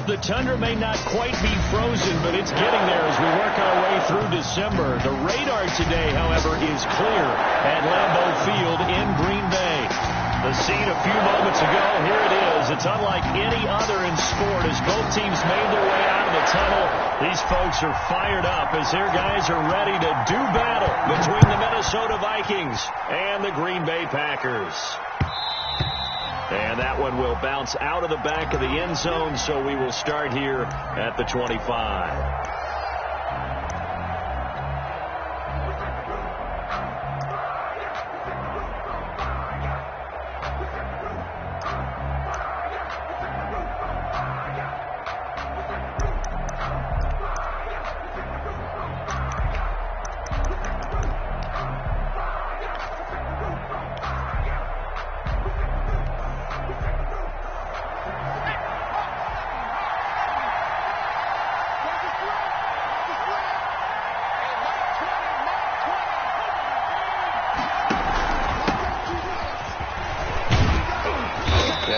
The tundra may not quite be frozen, but it's getting there as we work our way through December. The radar today, however, is clear at Lambeau Field in Green Bay. The scene a few moments ago, here it is. It's unlike any other in sport as both teams made their way out of the tunnel. These folks are fired up as their guys are ready to do battle between the Minnesota Vikings and the Green Bay Packers. And that one will bounce out of the back of the end zone, so we will start here at the 25.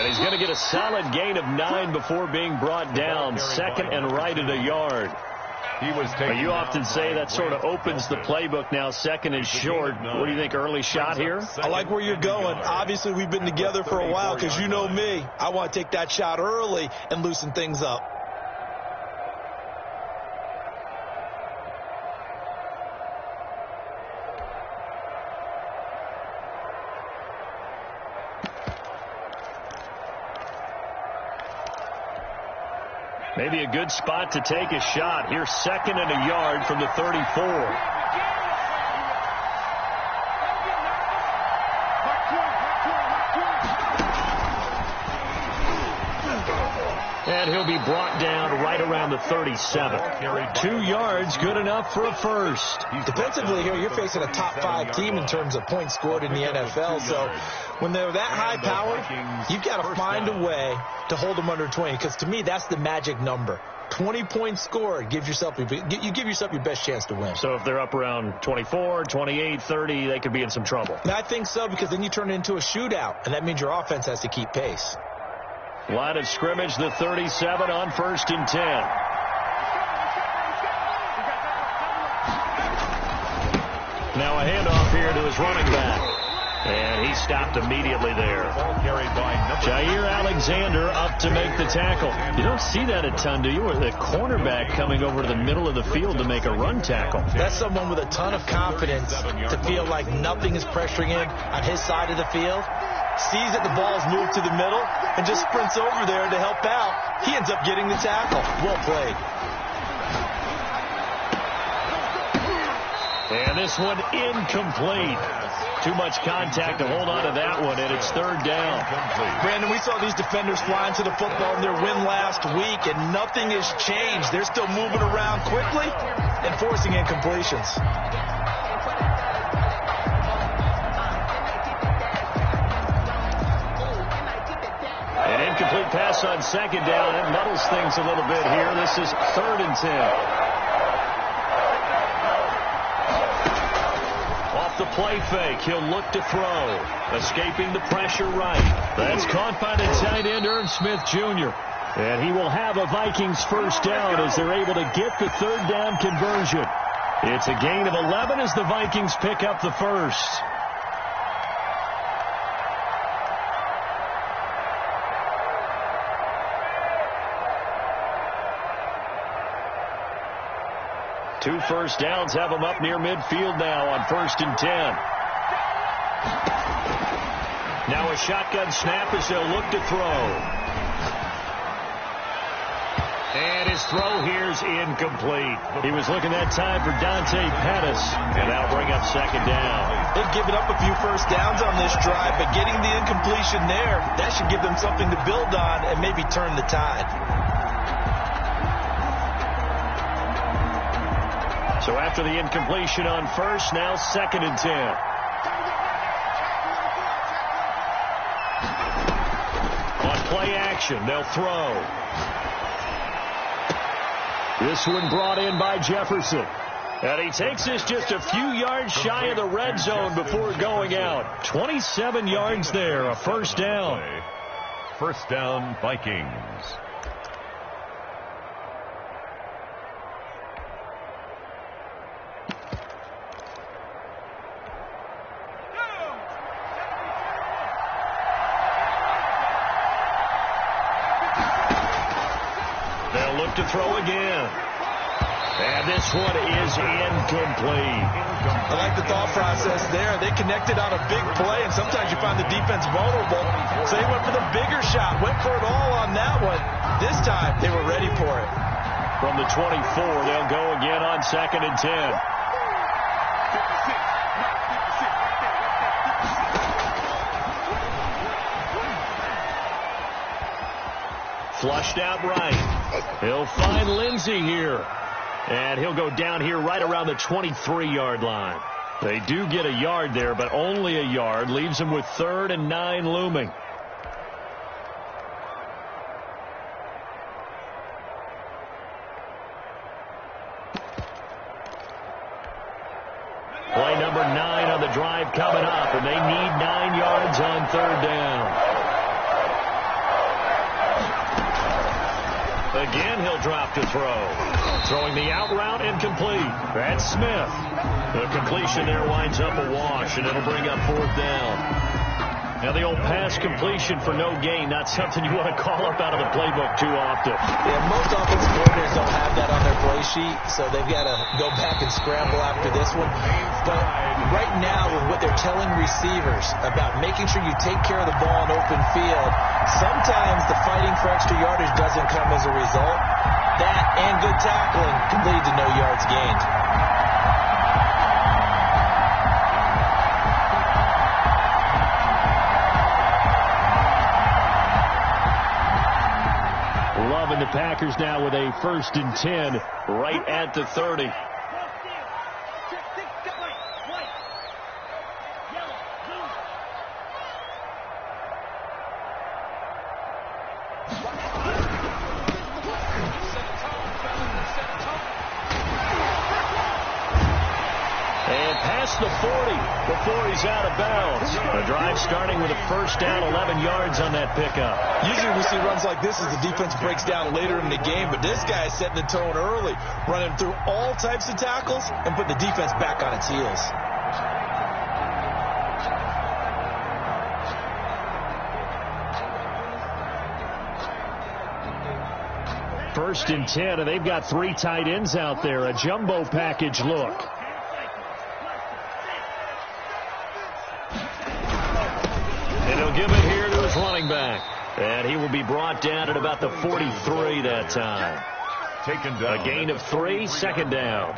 He's going to get a solid gain of 9 before being brought down. Second and right at a yard. But you often say that sort of opens the playbook now. Second and short. What do you think, early shot here? I like where you're going. Obviously, we've been together for a while because you know me. I want to take that shot early and loosen things up. Maybe a good spot to take a shot. Here's second and a yard from the 34. And he'll be brought down right around the 37. 2 yards, good enough for a first. Defensively here, you're facing a top 5 team in terms of points scored in the NFL. So when they're that high powered, you've got to find a way to hold them under 20. Because to me, that's the magic number. 20 points scored gives yourself you give yourself your best chance to win. So if they're up around 24, 28, 30, they could be in some trouble. And I think so, because then you turn it into a shootout, and that means your offense has to keep pace. Line of scrimmage, the 37 on 1st and 10. Now a handoff here to his running back. And he stopped immediately there. Jair Alexander up to make the tackle. You don't see that a ton, do you? Or the cornerback coming over to the middle of the field to make a run tackle. That's someone with a ton of confidence to feel like nothing is pressuring him on his side of the field. Sees that the ball's moved to the middle and just sprints over there to help out. He ends up getting the tackle. Well played. And this one incomplete. Too much contact to hold on to that one, and it's 3rd down. Brandon, we saw these defenders flying to the football in their win last week, and nothing has changed. They're still moving around quickly and forcing incompletions. An incomplete pass on 2nd down. It muddles things a little bit here. This is 3rd and 10. The play fake. He'll look to throw. Escaping the pressure right. That's caught by the tight end, Irv Smith Jr. And he will have a Vikings first down as they're able to get the 3rd down conversion. It's a gain of 11 as the Vikings pick up the first. Two first downs have them up near midfield now on 1st and 10. Now a shotgun snap as they'll look to throw. And his throw here's incomplete. He was looking that time for Dante Pettis, and that'll bring up 2nd down. They've given up a few first downs on this drive, but getting the incompletion there, that should give them something to build on and maybe turn the tide. So after the incompletion on 1st, now 2nd and 10. On play action, they'll throw. This one brought in by Jefferson. And he takes this just a few yards shy of the red zone before going out. 27 yards there, a first down. First down, Vikings. drop to throw again. And this one is incomplete. I like the thought process there. They connected on a big play, and sometimes you find the defense vulnerable. So they went for the bigger shot, went for it all on that one. This time, they were ready for it. From the 24, they'll go again on 2nd and 10. Flushed out right. He'll find Lindsey here. And he'll go down here right around the 23-yard line. They do get a yard there, but only a yard. Leaves them with 3rd and 9 looming. Play number 9 on the drive coming up, and they need 9 yards on 3rd down. Again, he'll drop to throw. Throwing the out route incomplete. That's Smith. The completion there winds up a wash, and it'll bring up 4th down. Now, the old pass completion for no gain, not something you want to call up out of the playbook too often. Yeah, most offensive coordinators don't have that on their play sheet, so they've got to go back and scramble after this one. But right now, with what they're telling receivers about making sure you take care of the ball in open field, sometimes the fighting for extra yardage doesn't come as a result. That and good tackling can lead to no yards gained. Loving the Packers now with a 1st and 10 right at the 30. The 40 before he's out of bounds. The drive starting with a 1st down, 11 yards on that pickup. Usually we see runs like this as the defense breaks down later in the game, but this guy is setting the tone early, running through all types of tackles and put the defense back on its heels. 1st and 10, and they've got 3 tight ends out there. A jumbo package look. And he'll give it here to his running back. And he will be brought down at about the 43 that time. Taken down. A gain of 3, 2nd down.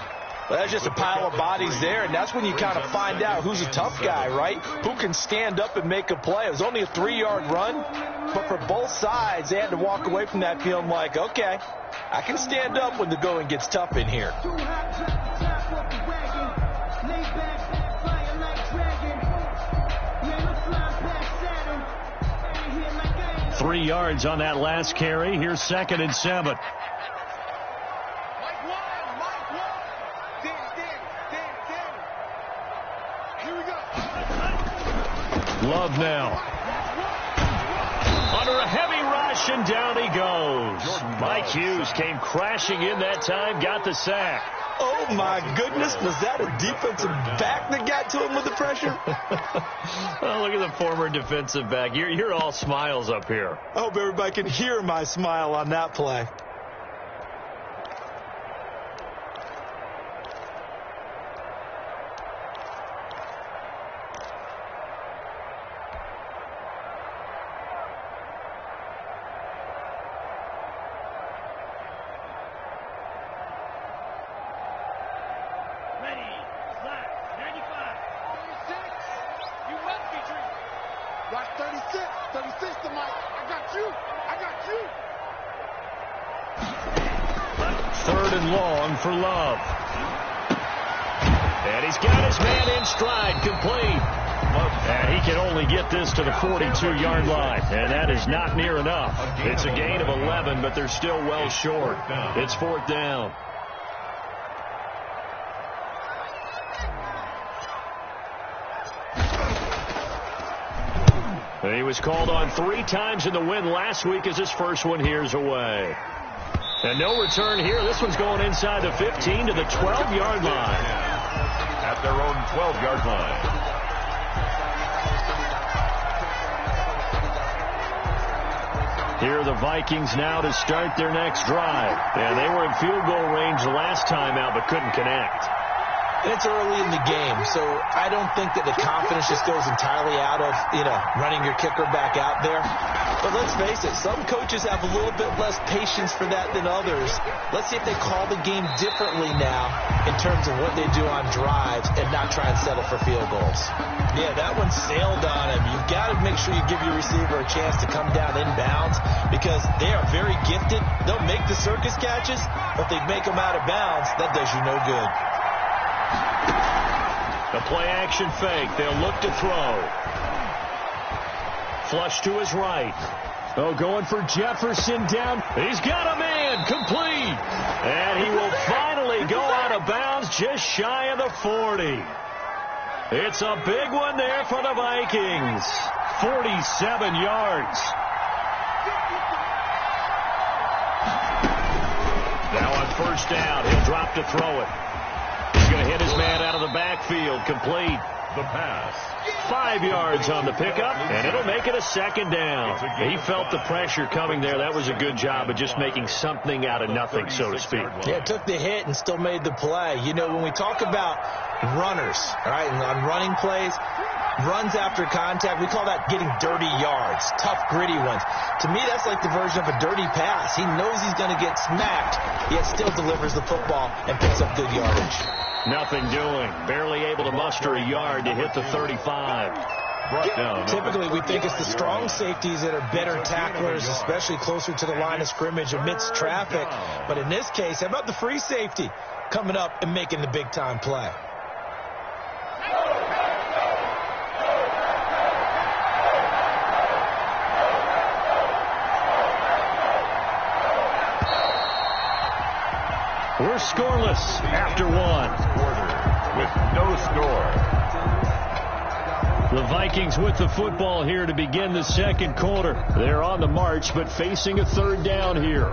Well, that's just a pile of bodies there, and that's when you kind of find out who's a tough guy, right? Who can stand up and make a play. It was only a 3-yard run, but for both sides, they had to walk away from that feeling like, okay, I can stand up when the going gets tough in here. 3 yards on that last carry. Here's 2nd and 7. Love now. Under a heavy rush, and down he goes. Mike Hughes came crashing in that time, got the sack. Oh, my goodness. Was that a defensive back that got to him with the pressure? Oh, look at the former defensive back. You're all smiles up here. I hope everybody can hear my smile on that play. For Love. And he's got his man in stride, complete. And he can only get this to the 42-yard line, and that is not near enough. It's a gain of 11, but they're still well short. It's 4th down. He was called on 3 times in the win last week as his first one here's away. And no return here. This one's going inside the 15 to the 12-yard line. At their own 12-yard line. Here are the Vikings now to start their next drive. And they were in field goal range the last time out, but couldn't connect. And it's early in the game, so I don't think that the confidence just goes entirely out of, running your kicker back out there. But let's face it, some coaches have a little bit less patience for that than others. Let's see if they call the game differently now in terms of what they do on drives and not try and settle for field goals. Yeah, that one sailed on him. You've got to make sure you give your receiver a chance to come down inbounds because they are very gifted. They'll make the circus catches, but if they make them out of bounds, that does you no good. The play-action fake. They'll look to throw. Flush to his right. Oh, going for Jefferson down. He's got a man. Complete. And he will finally go out of bounds just shy of the 40. It's a big one there for the Vikings. 47 yards. Now on first down, he'll drop to throw it. He's going to hit his man out of the backfield. Complete. The pass. 5 yards on the pickup, and it'll make it a second down. He felt the pressure coming there. That was a good job of just making something out of nothing, so to speak. Yeah, took the hit and still made the play. When we talk about runners, all right, and on running plays, runs after contact, we call that getting dirty yards, tough, gritty ones. To me, that's like the version of a dirty pass. He knows he's going to get smacked, yet still delivers the football and picks up good yardage. Nothing doing. Barely able to muster a yard to hit the 35. Brought down. Typically, we think it's the strong safeties that are better tacklers, especially closer to the line of scrimmage amidst traffic. But in this case, how about the free safety coming up and making the big-time play? We're scoreless after one. Quarter with no score. The Vikings with the football here to begin the second quarter. They're on the march, but facing a third down here.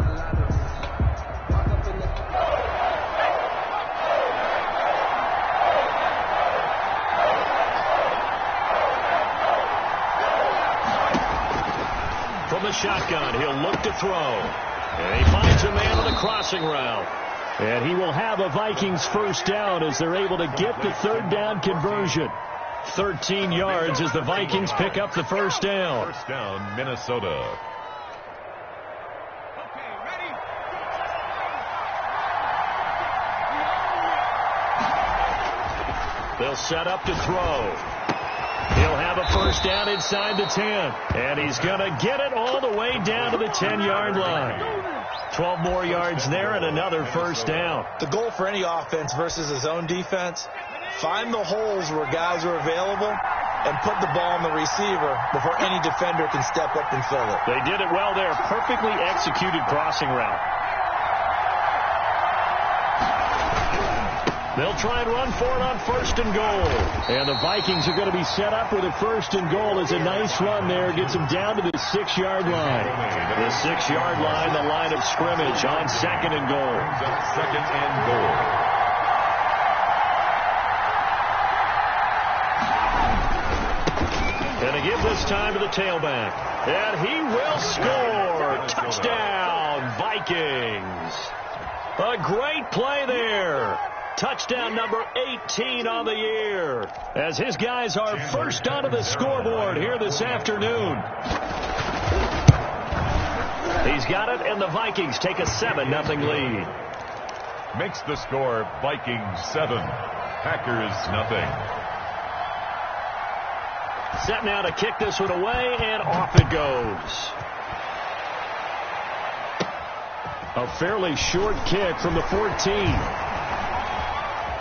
From the shotgun, he'll look to throw. And he finds a man on the crossing route. And he will have a Vikings first down as they're able to get the third down conversion. 13 yards as the Vikings pick up the first down. First down, Minnesota. They'll set up to throw. He'll have a first down inside the 10. And he's going to get it all the way down to the 10-yard line. 12 more yards there and another first down. The goal for any offense versus his own defense, find the holes where guys are available and put the ball on the receiver before any defender can step up and fill it. They did it well there. Perfectly executed crossing route. They'll try and run for it on first and goal. And the Vikings are going to be set up with a first and goal as a nice run there. Gets them down to the 6-yard line. The 6-yard line, the line of scrimmage on second and goal. Second and goal. And they give this time to the tailback. And he will score. Touchdown, Vikings. A great play there. Touchdown number 18 on the year as his guys are first onto the scoreboard here this afternoon. He's got it, and the Vikings take a 7-0 lead. Makes the score Vikings 7, Packers 0. Set now to kick this one away, and off it goes. A fairly short kick from the 14.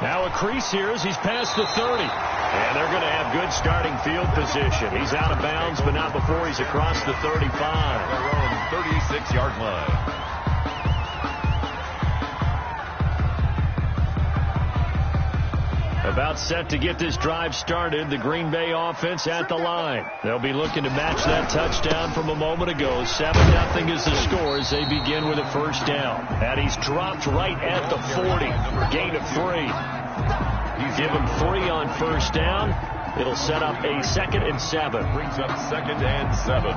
Now a crease here as he's past the 30. And they're going to have good starting field position. He's out of bounds, but not before he's across the 35. Their own 36-yard line. About set to get this drive started. The Green Bay offense at the line. They'll be looking to match that touchdown from a moment ago. 7-0 is the score as they begin with a first down. And he's dropped right at the 40. Gain of 3. Give him 3 on first down. It'll set up a 2nd and 7. Brings up 2nd and 7.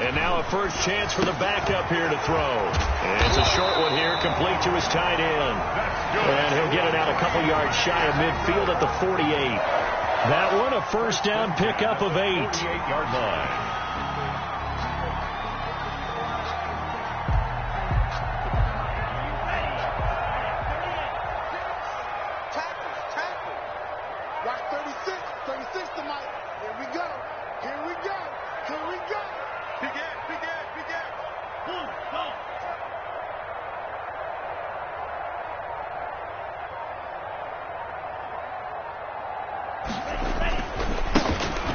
And now a first chance for the backup here to throw. And it's a short one here, complete to his tight end. And he'll get it out a couple yards shy of midfield at the 48. That one a first down pickup of 8. 48-yard line.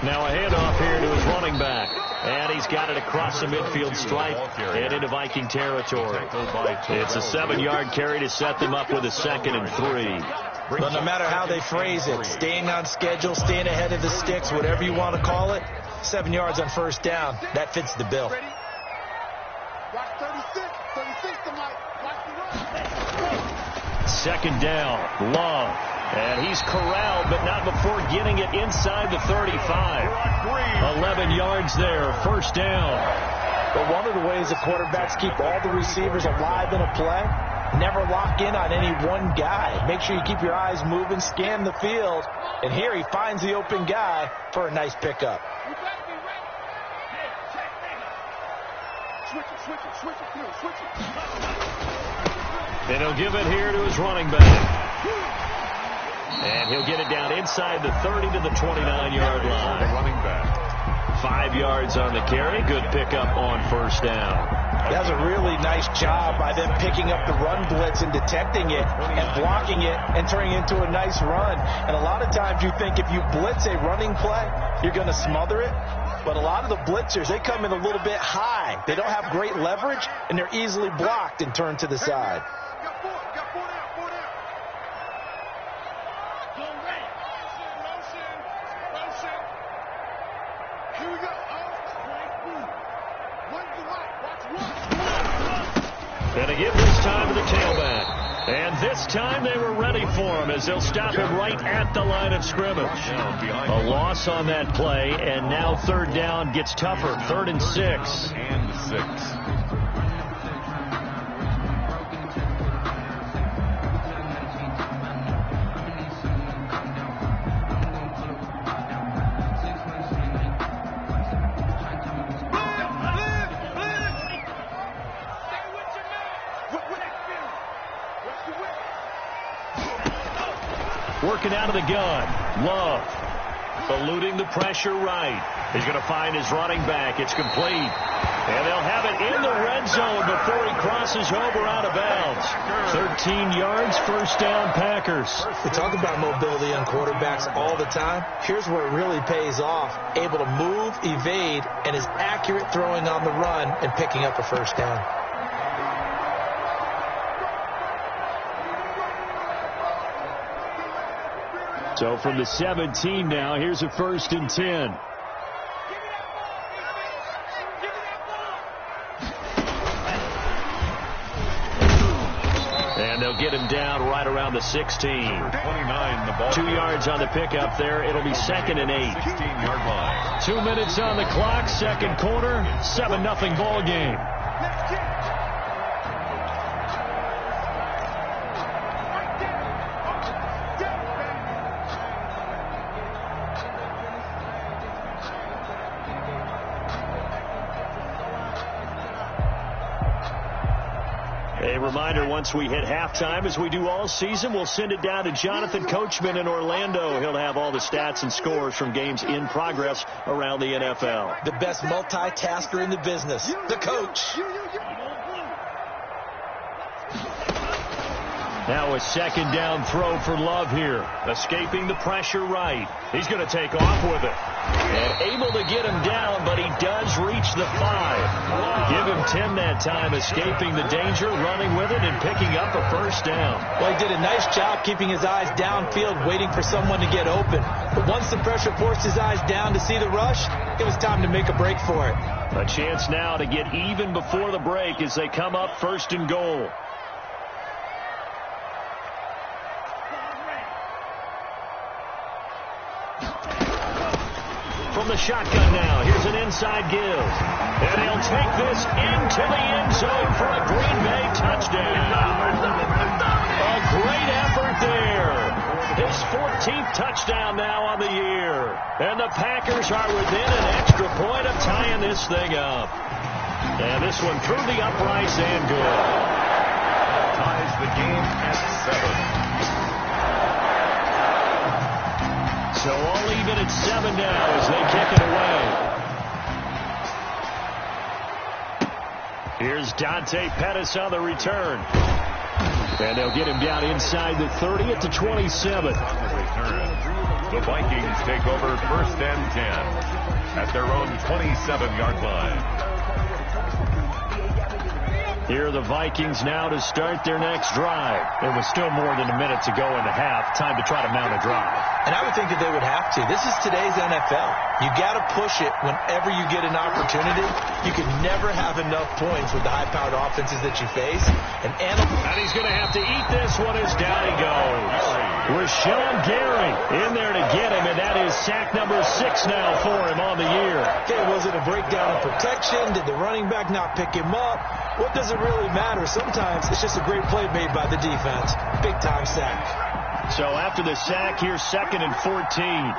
Now a handoff here to his running back. And he's got it across the midfield stripe and into Viking territory. It's a 7-yard carry to set them up with a 2nd and 3. But no matter how they phrase it, staying on schedule, staying ahead of the sticks, whatever you want to call it, 7 yards on first down, that fits the bill. Second down, Love. And he's corralled, but not before getting it inside the 35. 11 yards there, first down. But one of the ways the quarterbacks keep all the receivers alive in a play, never lock in on any one guy. Make sure you keep your eyes moving, scan the field. And here he finds the open guy for a nice pickup. And he'll give it here to his running back. And he'll get it down inside the 30 to the 29-yard line. Running back. 5 yards on the carry. Good pickup on first down. That's a really nice job by them picking up the run blitz and detecting it and blocking it and turning it into a nice run. And a lot of times you think if you blitz a running play, you're going to smother it. But a lot of the blitzers, they come in a little bit high. They don't have great leverage, and they're easily blocked and turned to the side. And to give this time to the tailback. And this time they were ready for him as they'll stop him right at the line of scrimmage. A loss on that play, and now third down gets tougher. 3rd and 6. And 6. Working out of the gun. Love. Eluding the pressure right. He's going to find his running back. It's complete. And they'll have it in the red zone before he crosses over out of bounds. 13 yards, first down, Packers. We talk about mobility on quarterbacks all the time. Here's where it really pays off. Able to move, evade, and is accurate throwing on the run and picking up a first down. So from the 17 now, here's a 1st and 10. And they'll get him down right around the 16. 29, the ball. 2 yards on the pickup there. It'll be 2nd and 8. 16-yard line. 2 minutes on the clock, second quarter, 7-0 ball game. A reminder, once we hit halftime, as we do all season, we'll send it down to Jonathan Coachman in Orlando. He'll have all the stats and scores from games in progress around the NFL. The best multitasker in the business, the coach. Now a second down throw for Love here. Escaping the pressure right. He's going to take off with it. And able to get him down, but he does reach the 5. Give him 10 that time, escaping the danger, running with it, and picking up a first down. Well, he did a nice job keeping his eyes downfield, waiting for someone to get open. But once the pressure forced his eyes down to see the rush, it was time to make a break for it. A chance now to get even before the break as they come up 1st and goal. from the shotgun now. Here's an inside give. And he'll take this into the end zone for a Green Bay touchdown. A great effort there. His 14th touchdown now on the year. And the Packers are within an extra point of tying this thing up. And this one through the uprights and good. Ties the game at 7. So all even at 7 now as they kick it away. Here's Dante Pettis on the return. And they'll get him down inside the 30 at the 27. The Vikings take over 1st and 10 at their own 27-yard line. Here are the Vikings now to start their next drive. There was still more than a minute to go in the half. Time to try to mount a drive. And I would think that they would have to. This is today's NFL. You got to push it whenever you get an opportunity. You can never have enough points with the high-powered offenses that you face. And he's going to have to eat this one as down he goes. Rashawn Gary in there to get him, and that is sack number 6 now for him on the year. Okay, was it a breakdown in protection? Did the running back not pick him up? What does it really matter? Sometimes it's just a great play made by the defense. Big-time sack. So after the sack, here's 2nd and 14.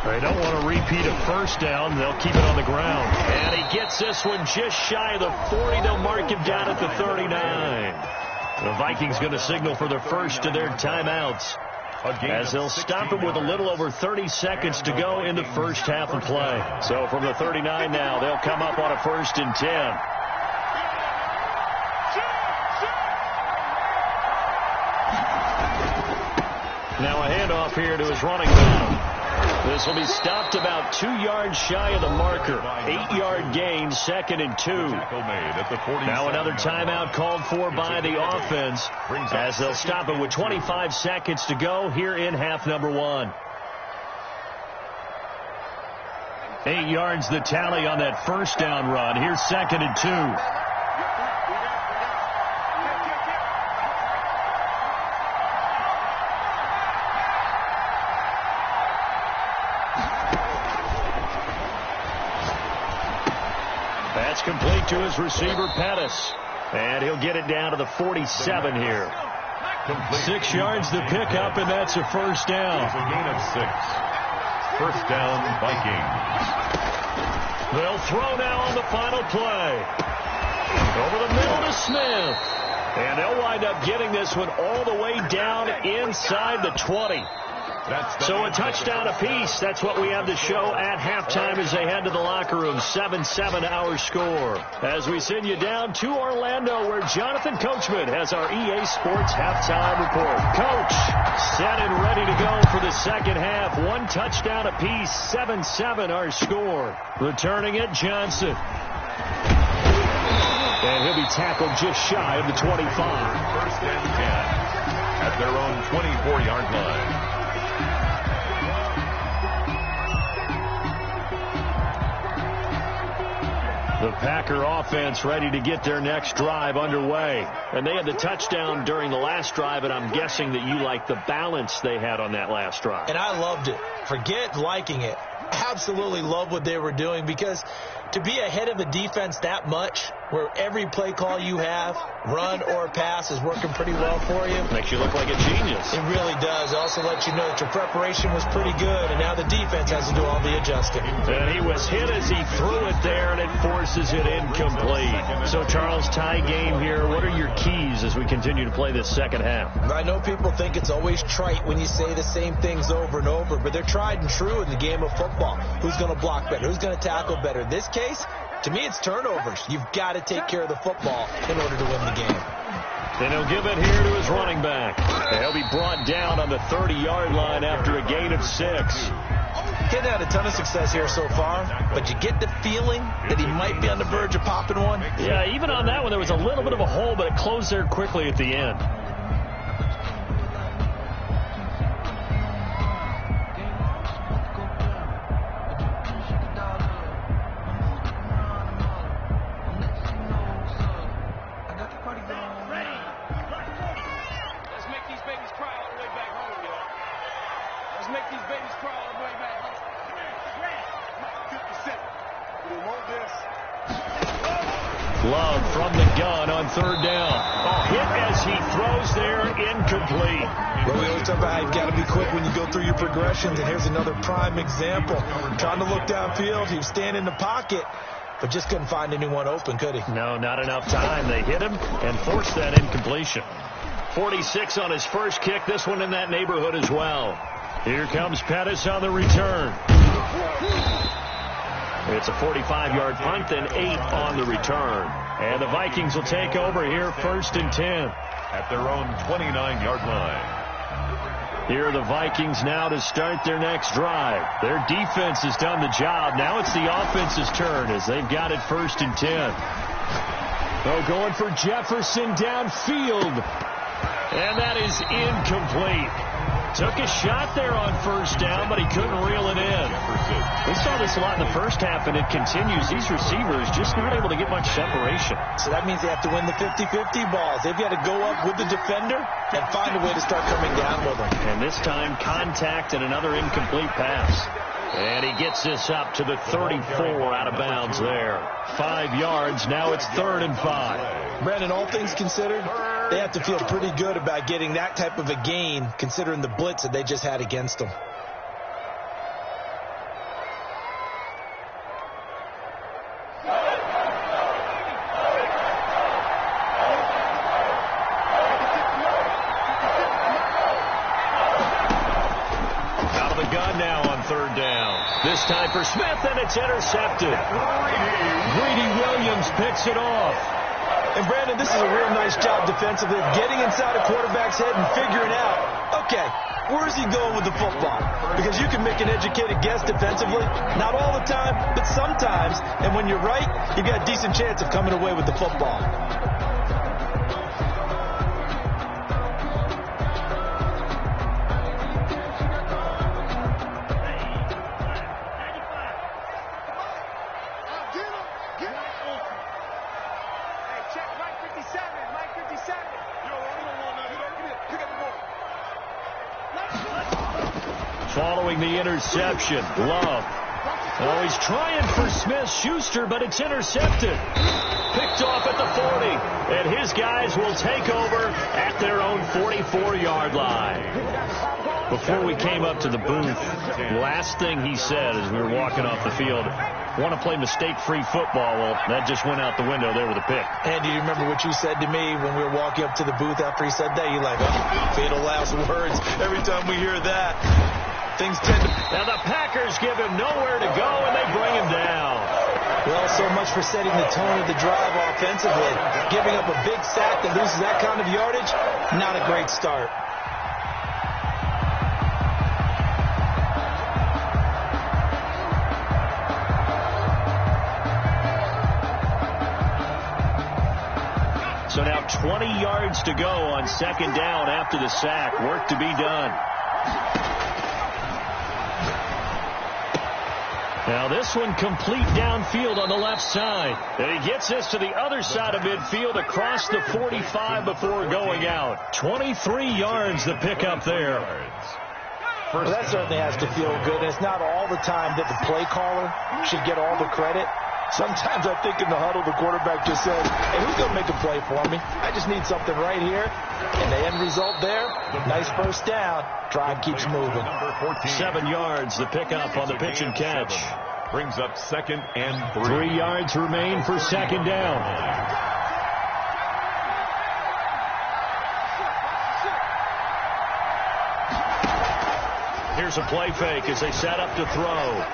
They don't want to repeat a first down. They'll keep it on the ground. And he gets this one just shy of the 40. They'll mark him down at the 39. The Vikings going to signal for the first of their timeouts as they'll stop it with a little over 30 seconds to go in the first half of play. So from the 39 now, they'll come up on a 1st and 10. Now a handoff here to his running back. This will be stopped about 2 yards shy of the marker. 8-yard gain, 2nd and 2. Now another timeout called for by the offense as they'll stop it with 25 seconds to go here in half number 1. 8 yards the tally on that first down run. Here's 2nd and 2. That's complete to his receiver, Pettis. And he'll get it down to the 47 here. 6 yards the pickup, and that's a first down. It's a gain of 6. First down, Vikings. They'll throw now on the final play. Over the middle to Smith. And they'll wind up getting this one all the way down inside the 20. So a touchdown apiece. That's what we have to show at halftime as they head to the locker room. 7-7 our score. As we send you down to Orlando, where Jonathan Coachman has our EA Sports halftime report. Coach, set and ready to go for the second half. 1 touchdown apiece. 7-7 our score. Returning it, Johnson. And he'll be tackled just shy of the 25. 1st and 10 at their own 24-yard line. The Packer offense ready to get their next drive underway. And they had the touchdown during the last drive, and I'm guessing that you like the balance they had on that last drive. And I loved it. Forget liking it. Absolutely love what they were doing, because to be ahead of a defense that much, where every play call you have, run or pass, is working pretty well for you. Makes you look like a genius. It really does. It also lets you know that your preparation was pretty good, and now the defense has to do all the adjusting. And he was hit as he threw it there, and it forces it incomplete. So, Charles, tie game here. What are your keys as we continue to play this second half? I know people think it's always trite when you say the same things over and over, but they're tried and true in the game of football. Who's going to block better? Who's going to tackle better? In this case, to me, it's turnovers. You've got to take care of the football in order to win the game. Then he'll give it here to his running back. And he'll be brought down on the 30-yard line after a gain of 6. He's had a ton of success here so far, but you get the feeling that he might be on the verge of popping one. Yeah, even on that one, there was a little bit of a hole, but it closed there quickly at the end. babies cry all the way back home, y'all. Let's make these babies cry all the way back home. 57. We want this. Love from the gun on third down. Hit as he throws there, incomplete. Well, we always talk about how you've got to be quick when you go through your progressions, and here's another prime example. Trying to look downfield, he was standing in the pocket, but just couldn't find anyone open, could he? No, not enough time. They hit him and forced that incompletion. 46 on his first kick, this one in that neighborhood as well. Here comes Pettis on the return. It's a 45-yard punt, then 8 on the return. And the Vikings will take over here, 1st and 10. At their own 29-yard line. Here are the Vikings now to start their next drive. Their defense has done the job. Now it's the offense's turn as they've got it 1st and 10. Oh, going for Jefferson downfield. And that is incomplete. Took a shot there on 1st down, but he couldn't reel it in. We saw this a lot in the first half, and it continues. These receivers just not able to get much separation. So that means they have to win the 50-50 balls. They've got to go up with the defender and find a way to start coming down with them. And this time, contact and another incomplete pass. And he gets this up to the 34 out of bounds there. 5 yards. Now it's 3rd and 5. Brandon, all things considered, they have to feel pretty good about getting that type of a gain, considering the blitz that they just had against them. Out of the gun now on 3rd down. This time for Smith, and it's intercepted. Greedy Williams picks it off. And, Brandon, this is a real nice job defensively of getting inside a quarterback's head and figuring out, okay, where's he going with the football? Because you can make an educated guess defensively, not all the time, but sometimes. And when you're right, you've got a decent chance of coming away with the football. Following the interception, Love. Oh, he's trying for Smith-Schuster, but it's intercepted. Picked off at the 40. And his guys will take over at their own 44-yard line. Before we came up to the booth, last thing he said as we were walking off the field, want to play mistake-free football. Well, that just went out the window there with a pick. Andy, you remember what you said to me when we were walking up to the booth after he said that? You're like, oh, fatal last words. Every time we hear that, things tend to... Now the Packers give him nowhere to go, and they bring him down. Well, so much for setting the tone of the drive offensively. Giving up a big sack that loses that kind of yardage, not a great start. So now 20 yards to go on 2nd down after the sack. Work to be done. Now this one complete downfield on the left side. And he gets this to the other side of midfield across the 45 before going out. 23 yards the pickup there. Well, that certainly has to feel good. And it's not all the time that the play caller should get all the credit. Sometimes I think in the huddle, the quarterback just says, hey, who's going to make a play for me? I just need something right here. And the end result there, nice 1st down. Drive keeps moving. 7 yards, the pickup on the pitch and catch. Brings up 2nd and 3 yards remain for 2nd down. Here's a play fake as they set up to throw.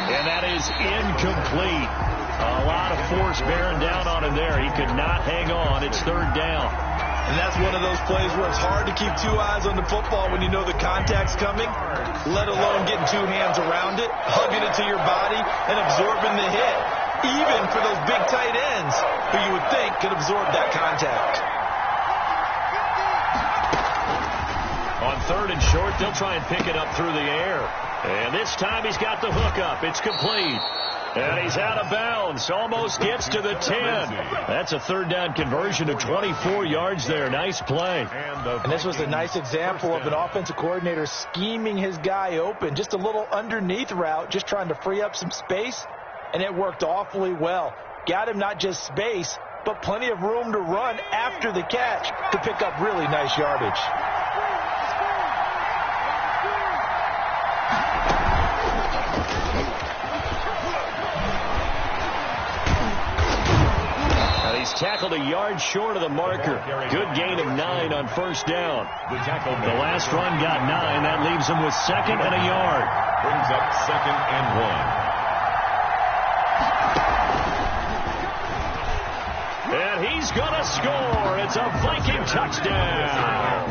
And that is incomplete. A lot of force bearing down on him there. He could not hang on. It's 3rd down. And that's one of those plays where it's hard to keep 2 eyes on the football when you know the contact's coming, let alone getting 2 hands around it, hugging it to your body, and absorbing the hit, even for those big tight ends who you would think could absorb that contact. On 3rd and short, they'll try and pick it up through the air. And this time he's got the hook up. It's complete. And he's out of bounds. Almost gets to the 10. That's a third down conversion of 24 yards there. Nice play. And this was a nice example of an offensive coordinator scheming his guy open. Just a little underneath route, just trying to free up some space. And it worked awfully well. Got him not just space, but plenty of room to run after the catch to pick up really nice yardage. He's tackled a yard short of the marker. Good gain of 9 on first down. The last run got 9. That leaves him with 2nd and a yard. Brings up 2nd and 1. And he's going to score. It's a Viking touchdown.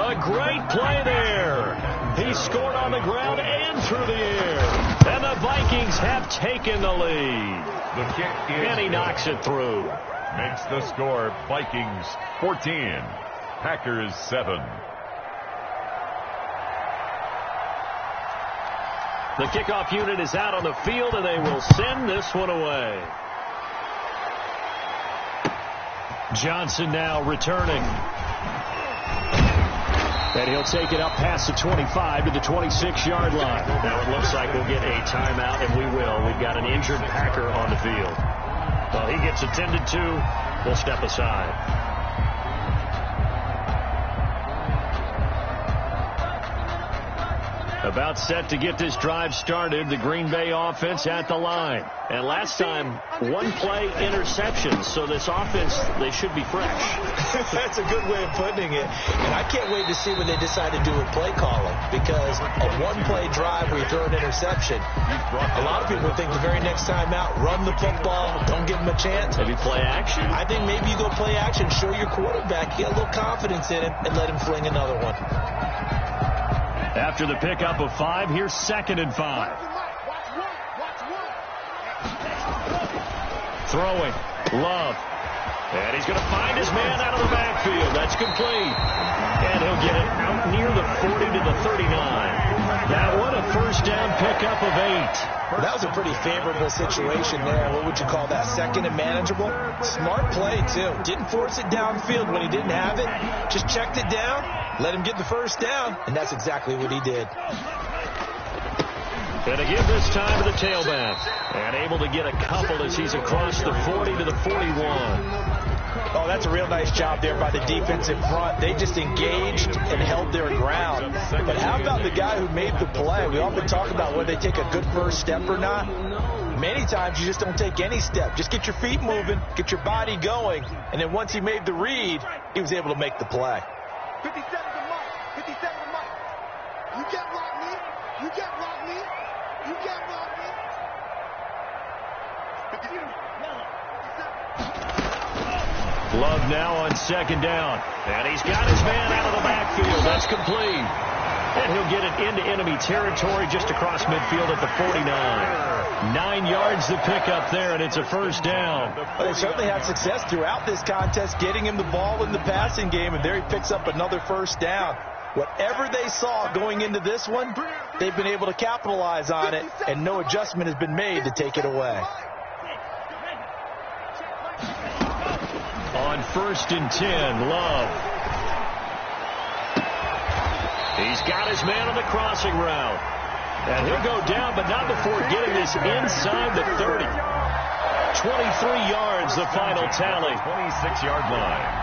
A great play there. He scored on the ground and through the air. And the Vikings have taken the lead. The kick is and he knocks it through. Makes the score Vikings 14, Packers 7. The kickoff unit is out on the field, and they will send this one away. Johnson now returning. And he'll take it up past the 25 to the 26-yard line. Now it looks like we'll get a timeout, and we will. We've got an injured Packer on the field. Well, he gets attended to. We'll step aside. About set to get this drive started. The Green Bay offense at the line. And last time, one play interception. So this offense, they should be fresh. That's a good way of putting it. And I can't wait to see when they decide to do with play calling. Because a one-play drive where you throw an interception, a lot of people think the very next time out, run the football, don't give them a chance. Maybe play action? I think maybe you go play action, show your quarterback, get a little confidence in him, and let him fling another one. After the pickup of 5, here's 2nd and 5. Throwing. Love. And he's going to find his man out of the backfield. That's complete. And he'll get it out near the 40 to the 39. That one, a first down pickup of 8. That was a pretty favorable situation there. What would you call that? 2nd and manageable? Smart play, too. Didn't force it downfield when he didn't have it. Just checked it down, let him get the first down, and that's exactly what he did. And again this time to the tailback. And able to get a couple as he's across the 40 to the 41. Oh, that's a real nice job there by the defense in front. They just engaged and held their ground. But how about the guy who made the play? We often talk about whether they take a good first step or not. Many times you just don't take any step. Just get your feet moving, get your body going, and then once he made the read, he was able to make the play. 57 to Mike. 57 to Mike. You can't block me. You can't block me. You can't block me. 52. Love now on 2nd down. And he's got his man out of the backfield. That's complete. And he'll get it into enemy territory just across midfield at the 49. 9 yards to pick up there, and it's a first down. Well, they certainly had success throughout this contest, getting him the ball in the passing game, and there he picks up another first down. Whatever they saw going into this one, they've been able to capitalize on it, and no adjustment has been made to take it away. On 1st and 10, Love. He's got his man on the crossing route. And he'll go down, but not before getting this inside the 30. 23 yards, the final tally. 26-yard line.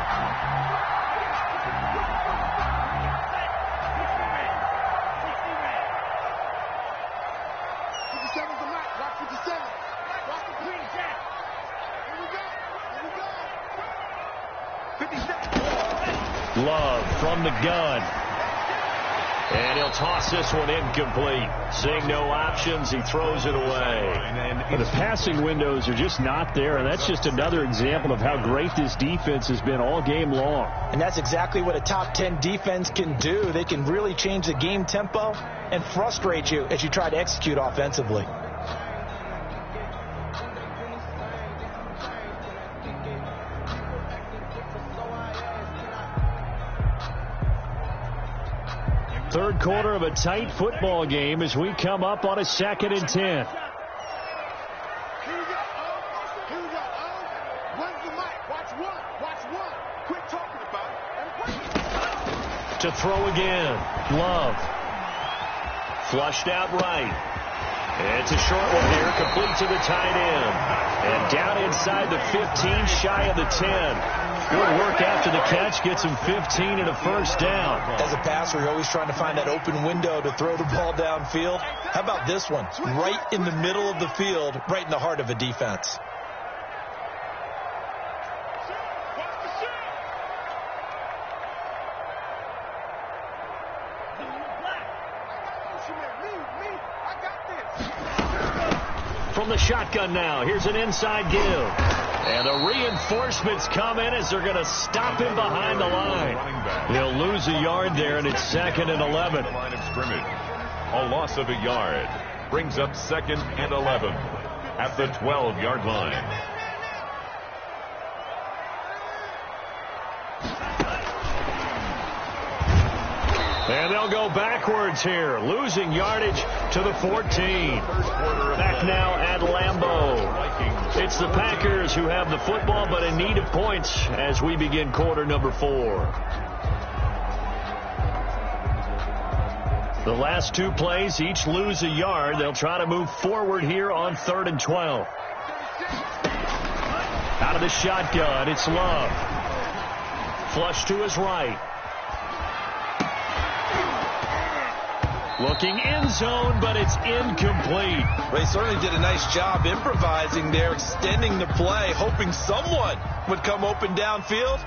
Love from the gun. And he'll toss this one incomplete. Seeing no options, he throws it away. But the passing windows are just not there, and that's just another example of how great this defense has been all game long. And that's exactly what a top 10 defense can do. They can really change the game tempo and frustrate you as you try to execute offensively. Third quarter of a tight football game as we come up on a 2nd and 10. When's the mic? Watch one. Watch one. Quit talking about it. And wait. To throw again. Love. Flushed out right. It's a short one here, complete to the tight end. And down inside the 15, shy of the 10. Good work after the catch, gets him 15 and a first down. As a passer, you're always trying to find that open window to throw the ball downfield. How about this one? Right in the middle of the field, right in the heart of a defense. From the shotgun now, here's an inside give. And the reinforcements come in as they're going to stop him behind the line. They'll lose a yard there, and it's 2nd and 11. Line of scrimmage. A loss of a yard brings up 2nd and 11 at the 12-yard line. And they'll go backwards here, losing yardage to the 14. Back now at Lambeau. It's the Packers who have the football, but in need of points as we begin quarter number 4. The last 2 plays each lose a yard. They'll try to move forward here on 3rd and 12. Out of the shotgun, it's Love. Flush to his right. Looking end zone, but it's incomplete. Well, he certainly did a nice job improvising there, extending the play, hoping someone would come open downfield,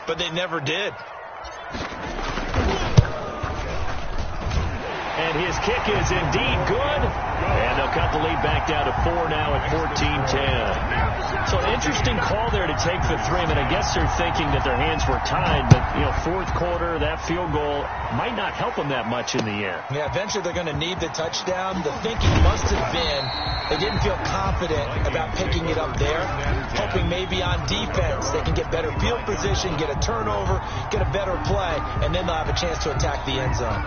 but they never did. And his kick is indeed good. And they'll cut the lead back down to 4 now at 14-10. So an interesting call there to take the 3. I mean, I guess they're thinking that their hands were tied, but, you know, 4th quarter, that field goal might not help them that much in the end. Yeah, eventually they're going to need the touchdown. The thinking must have been they didn't feel confident about picking it up there, hoping maybe on defense they can get better field position, get a turnover, get a better play, and then they'll have a chance to attack the end zone.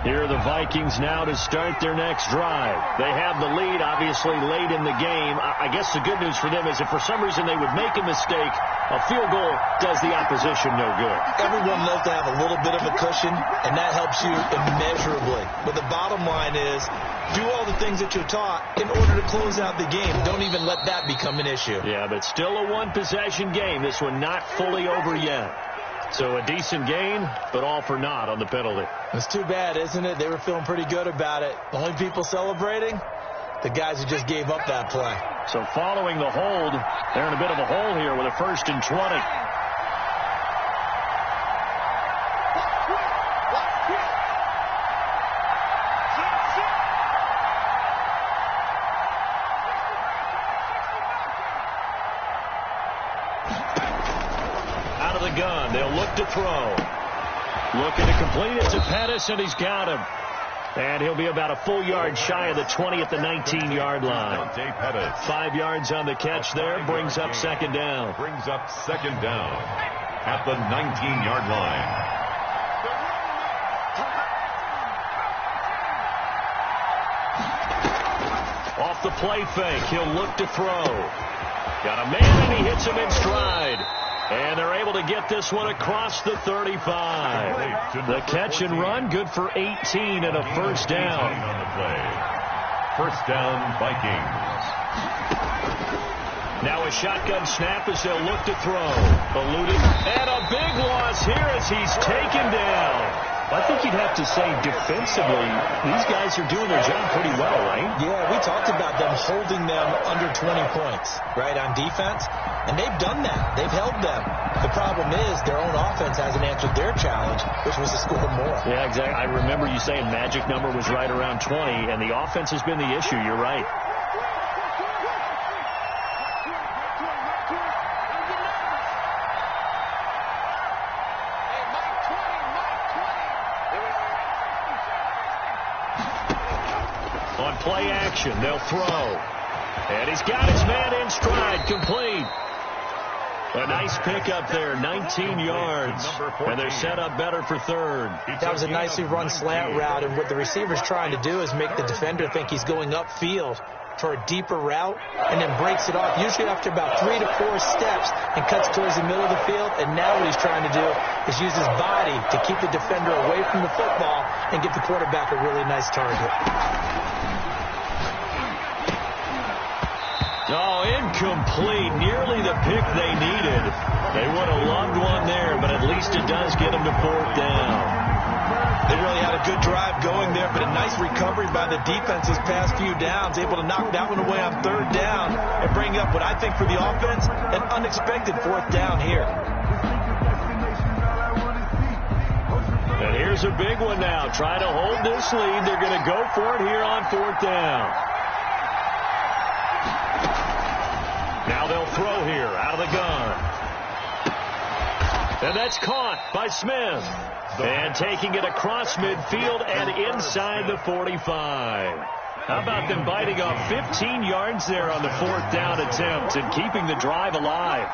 Here are the Vikings now to start their next drive. They have the lead, obviously, late in the game. I guess the good news for them is if for some reason they would make a mistake, a field goal does the opposition no good. Everyone loves to have a little bit of a cushion, and that helps you immeasurably. But the bottom line is, do all the things that you're taught in order to close out the game. Don't even let that become an issue. Yeah, but still a one-possession game. This one not fully over yet. So a decent gain, but all for naught on the penalty. It's too bad, isn't it? They were feeling pretty good about it. The only people celebrating, the guys who just gave up that play. So following the hold, they're in a bit of a hole here with a 1st and 20. Gun. They'll look to throw. Looking to complete it to Pettis, and he's got him. And he'll be about a full yard shy of the 20 at the 19-yard line. 5 yards on the catch there. Brings up 2nd down. Brings up 2nd down at the 19-yard line. Off the play fake. He'll look to throw. Got a man, and he hits him in stride. And they're able to get this one across the 35. The catch and run, good for 18 and a first down. On the play. First down, Vikings. Now a shotgun snap as they'll look to throw. Eluded, and a big loss here as he's taken down. I think you'd have to say defensively, these guys are doing their job pretty well, right? Yeah, we talked about them holding them under 20 points, right, on defense. And they've done that. They've held them. The problem is their own offense hasn't answered their challenge, which was to score more. Yeah, exactly. I remember you saying magic number was right around 20, and the offense has been the issue. You're right. On play action, they'll throw. And he's got his man in stride, complete. A nice pickup there, 19 yards. And they're set up better for 3rd. That was a nicely run slant route, and what the receiver's trying to do is make the defender think he's going upfield. for a deeper route and then breaks it off, usually after about 3 to 4 steps, and cuts towards the middle of the field. And now what he's trying to do is use his body to keep the defender away from the football and give the quarterback a really nice target. Oh, incomplete. Nearly the pick they needed. They would have loved one there, but at least it does get them to 4th down. They really had a good drive going there, but a nice recovery by the defense this past few downs, able to knock that one away on 3rd down and bring up what I think for the offense, an unexpected 4th down here. And here's a big one now. Trying to hold this lead. They're going to go for it here on 4th down. Now they'll throw here out of the gun. And that's caught by Smith. And taking it across midfield and inside the 45. How about them biting off 15 yards there on the 4th down attempt and keeping the drive alive?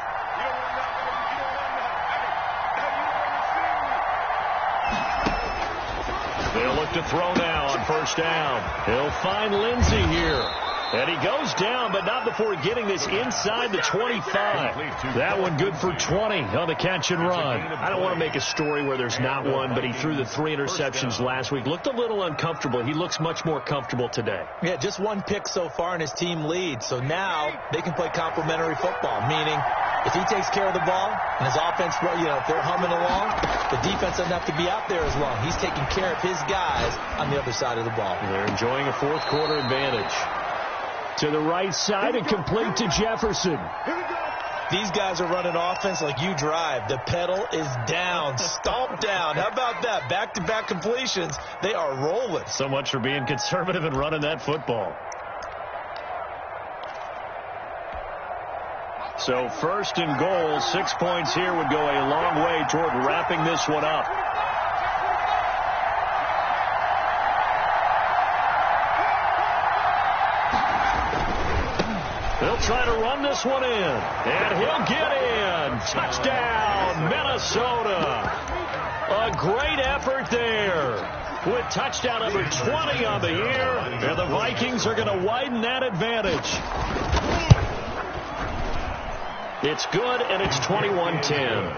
They'll look to throw now on 1st down. He'll find Lindsey here. And he goes down, but not before getting this inside the 25. That one good for 20 on the catch and run. I don't want to make a story where there's not one, but he threw the 3 interceptions last week. Looked a little uncomfortable. He looks much more comfortable today. Yeah, just 1 pick so far and his team leads. So now they can play complementary football, meaning if he takes care of the ball and his offense, if they're humming along, the defense doesn't have to be out there as long. He's taking care of his guys on the other side of the ball. They're enjoying a 4th quarter advantage. To the right side and complete to Jefferson. These guys are running offense like you drive. The pedal is down, stomped down. How about that? Back-to-back completions. They are rolling. So much for being conservative and running that football. So 1st and goal, 6 points here would go a long way toward wrapping this one up. They'll try to run this one in, and he'll get in. Touchdown, Minnesota. A great effort there with touchdown number 20 on the year, and the Vikings are going to widen that advantage. It's good, and it's 21-10.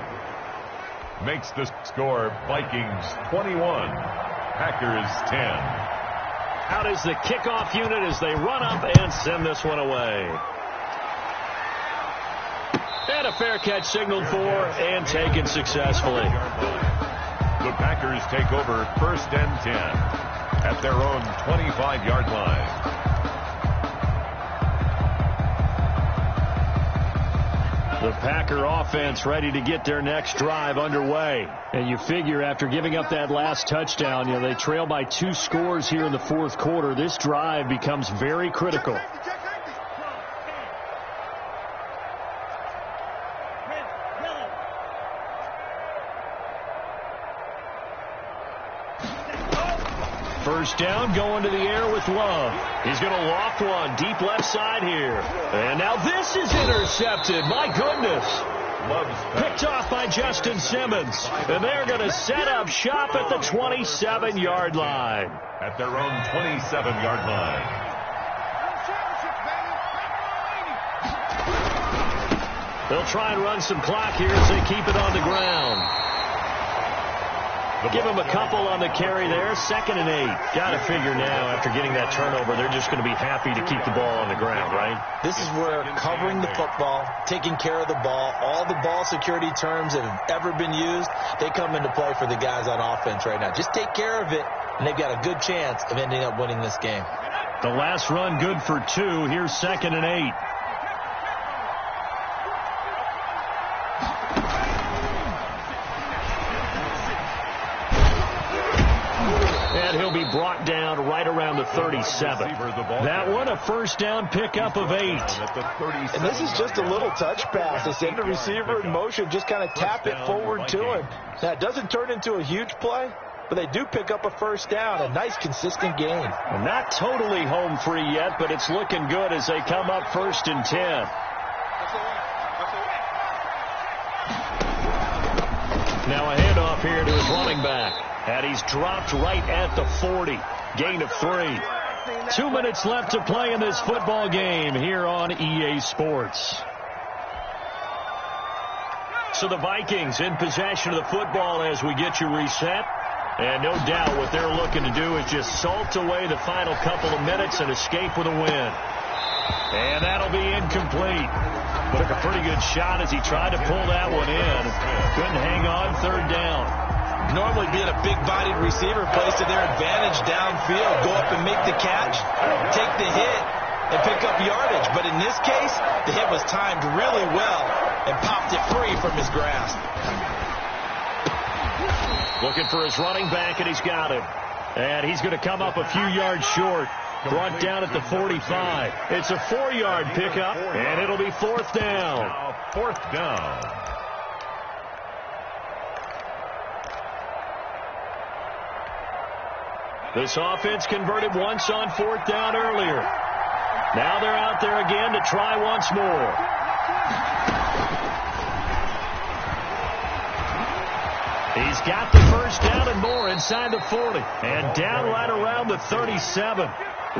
Makes the score Vikings 21, Packers 10. Out is the kickoff unit as they run up and send this one away. And a fair catch signaled for and taken successfully. The Packers take over 1st and 10 at their own 25-yard line. The Packer offense ready to get their next drive underway. And you figure after giving up that last touchdown, they trail by 2 scores here in the 4th quarter. This drive becomes very critical. First down, going to the air with Love. He's going to loft one deep left side here. And now this is intercepted. My goodness. Picked off by Justin Simmons. And they're going to set up shop at the 27-yard line. At their own 27-yard line. They'll try and run some clock here as they keep it on the ground. Give him a couple on the carry there. 2nd and 8. Got to figure now after getting that turnover, they're just going to be happy to keep the ball on the ground, right? This is where covering the football, taking care of the ball, all the ball security terms that have ever been used, they come into play for the guys on offense right now. Just take care of it, and they've got a good chance of ending up winning this game. The last run good for 2. Here's 2nd and 8. And he'll be brought down right around the 37. That one a first down pickup of 8. And this is just a little touch pass. They send the receiver in motion, just kind of tap it forward to him. Now, it doesn't turn into a huge play, but they do pick up a first down. A nice, consistent gain. And not totally home free yet, but it's looking good as they come up 1st and 10. Now a handoff here to his running back. And he's dropped right at the 40. Gain of 3. 2 minutes left to play in this football game here on EA Sports. So the Vikings in possession of the football as we get you reset. And no doubt what they're looking to do is just salt away the final couple of minutes and escape with a win. And that'll be incomplete. Took a pretty good shot as he tried to pull that one in. Couldn't hang on, third down. Normally being a big-bodied receiver plays to their advantage downfield. Go up and make the catch, take the hit, and pick up yardage. But in this case, the hit was timed really well and popped it free from his grasp. Looking for his running back, and he's got him. And he's going to come up a few yards short. Brought down at the 45. It's a 4-yard pickup, and it'll be fourth down. Now fourth down. This offense converted once on fourth down earlier. Now they're out there again to try once more. He's got the first down and more inside the 40. And down right around the 37.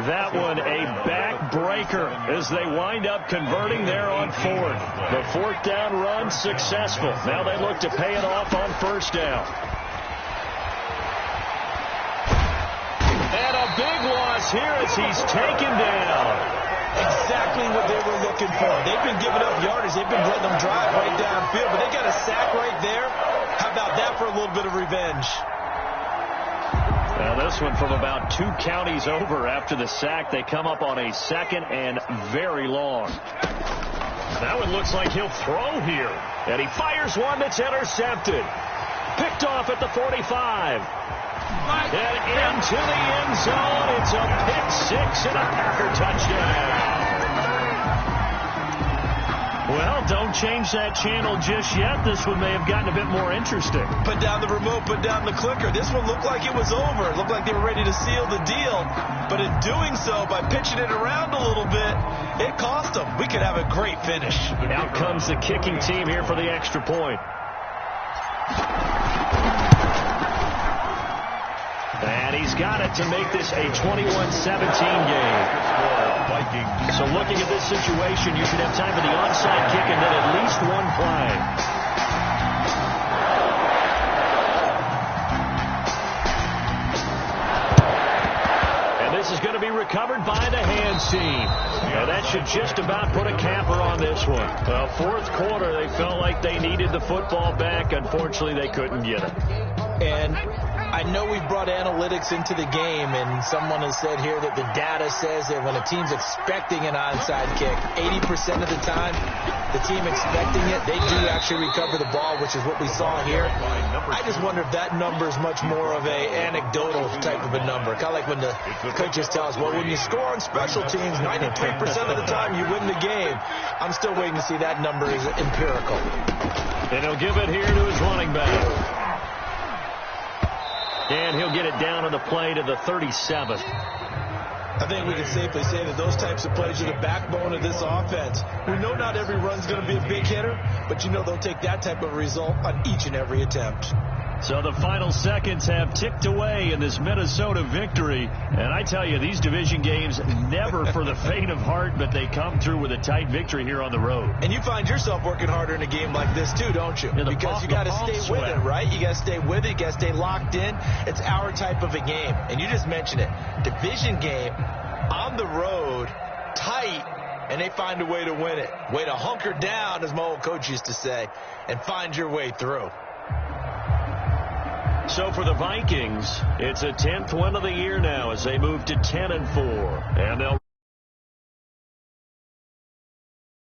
That one a backbreaker as they wind up converting there on fourth. The fourth down run successful. Now they look to pay it off on first down. And a big loss here as he's taken down. Exactly what they were looking for. They've been giving up yardage. They've been letting them drive right downfield, but they got a sack right there. How about that for a little bit of revenge? Now this one from about 2 counties over after the sack. They come up on a second and very long. That one looks like he'll throw here. And he fires one that's intercepted. Picked off at the 45. And into the end zone. It's a pick six and a Packer touchdown. Well, don't change that channel just yet. This one may have gotten a bit more interesting. Put down the remote, put down the clicker. This one looked like it was over. It looked like they were ready to seal the deal. But in doing so, by pitching it around a little bit, it cost them. We could have a great finish. Out comes the kicking team here for the extra point. And he's got it to make this a 21-17 game. So looking at this situation, you should have time for the onside kick and then at least one flag. And this is going to be recovered by the hands team. And that should just about put a capper on this one. Well, fourth quarter, they felt like they needed the football back. Unfortunately, they couldn't get it. And I know we've brought analytics into the game, and someone has said here that the data says that when a team's expecting an onside kick, 80% of the time, the team expecting it, they do actually recover the ball, which is what we saw here. I just wonder if that number is much more of a anecdotal type of a number. Kind of like when the coaches tell us, well, when you score on special teams, 93% of the time you win the game. I'm still waiting to see that number is empirical. And he'll give it here to his running back. And he'll get it down on the play to the 37. I think we can safely say that those types of plays are the backbone of this offense. We know not every run's going to be a big hitter, but you know they'll take that type of result on each and every attempt. So the final seconds have ticked away in this Minnesota victory. And I tell you, these division games never for the faint of heart, but they come through with a tight victory here on the road. And you find yourself working harder in a game like this too, don't you? Yeah, because you got to stay with it, right? You got to stay with it. You got to stay locked in. It's our type of a game. And you just mentioned it. Division game on the road, tight, and they find a way to win it. Way to hunker down, as my old coach used to say, and find your way through. So for the Vikings, it's a 10th win of the year now as they move to 10-4. And they'll